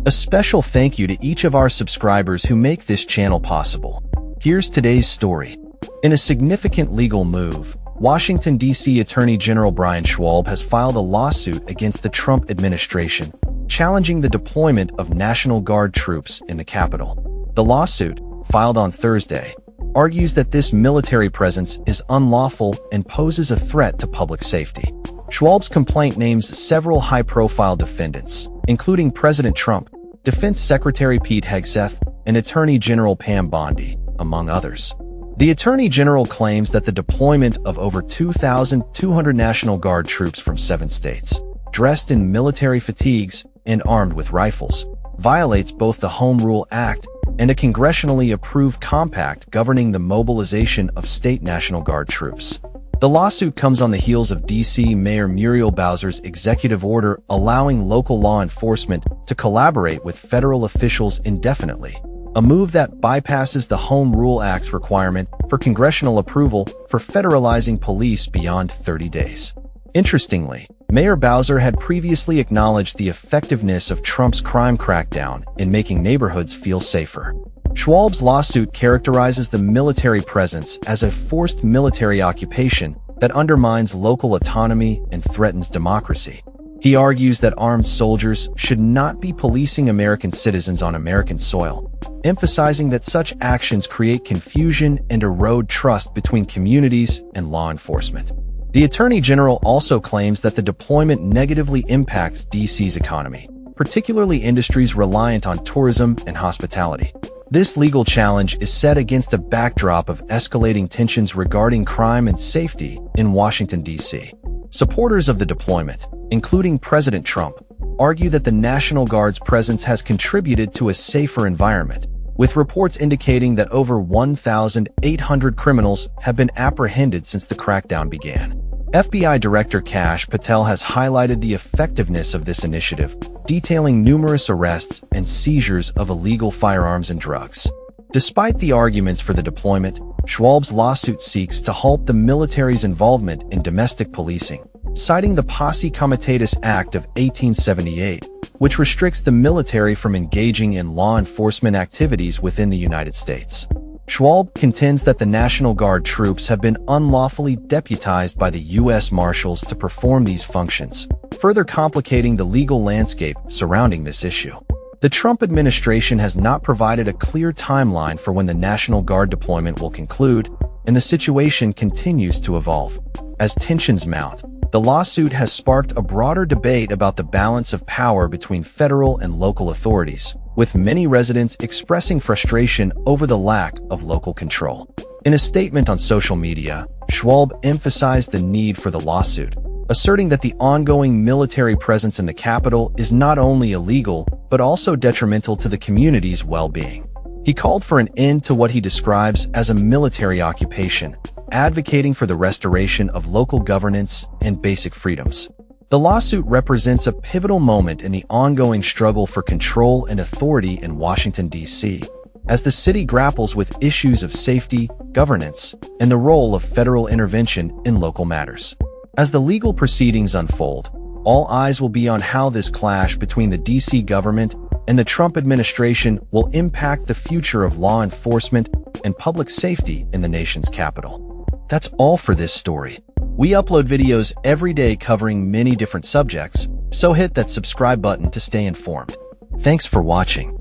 A special thank you to each of our subscribers who make this channel possible. Here's today's story. In a significant legal move, Washington, D.C. Attorney General Brian Schwalb has filed a lawsuit against the Trump administration, challenging the deployment of National Guard troops in the Capitol. The lawsuit, filed on Thursday, argues that this military presence is unlawful and poses a threat to public safety. Schwalb's complaint names several high-profile defendants, including President Trump, Defense Secretary Pete Hegseth, and Attorney General Pam Bondi, among others. The Attorney General claims that the deployment of over 2,200 National Guard troops from 7 states, dressed in military fatigues and armed with rifles, violates both the Home Rule Act and a congressionally approved compact governing the mobilization of state National Guard troops. The lawsuit comes on the heels of D.C. Mayor Muriel Bowser's executive order allowing local law enforcement to collaborate with federal officials indefinitely, a move that bypasses the Home Rule Act's requirement for congressional approval for federalizing police beyond 30 days. Interestingly, Mayor Bowser had previously acknowledged the effectiveness of Trump's crime crackdown in making neighborhoods feel safer. Schwalb's lawsuit characterizes the military presence as a forced military occupation that undermines local autonomy and threatens democracy. He argues that armed soldiers should not be policing American citizens on American soil, emphasizing that such actions create confusion and erode trust between communities and law enforcement. The Attorney General also claims that the deployment negatively impacts D.C.'s economy, particularly industries reliant on tourism and hospitality. This legal challenge is set against a backdrop of escalating tensions regarding crime and safety in Washington, D.C. Supporters of the deployment, including President Trump, argue that the National Guard's presence has contributed to a safer environment, with reports indicating that over 1,800 criminals have been apprehended since the crackdown began. FBI Director Kash Patel has highlighted the effectiveness of this initiative, detailing numerous arrests and seizures of illegal firearms and drugs. Despite the arguments for the deployment, Schwalb's lawsuit seeks to halt the military's involvement in domestic policing, citing the Posse Comitatus Act of 1878, which restricts the military from engaging in law enforcement activities within the United States. Schwalb contends that the National Guard troops have been unlawfully deputized by the U.S. Marshals to perform these functions, further complicating the legal landscape surrounding this issue. The Trump administration has not provided a clear timeline for when the National Guard deployment will conclude, and the situation continues to evolve. As tensions mount, the lawsuit has sparked a broader debate about the balance of power between federal and local authorities, with many residents expressing frustration over the lack of local control. In a statement on social media, Schwalb emphasized the need for the lawsuit, asserting that the ongoing military presence in the Capitol is not only illegal, but also detrimental to the community's well-being. He called for an end to what he describes as a military occupation, advocating for the restoration of local governance and basic freedoms. The lawsuit represents a pivotal moment in the ongoing struggle for control and authority in Washington, D.C., as the city grapples with issues of safety, governance, and the role of federal intervention in local matters. As the legal proceedings unfold, all eyes will be on how this clash between the D.C. government and the Trump administration will impact the future of law enforcement and public safety in the nation's capital. That's all for this story. We upload videos every day covering many different subjects, so hit that subscribe button to stay informed. Thanks for watching.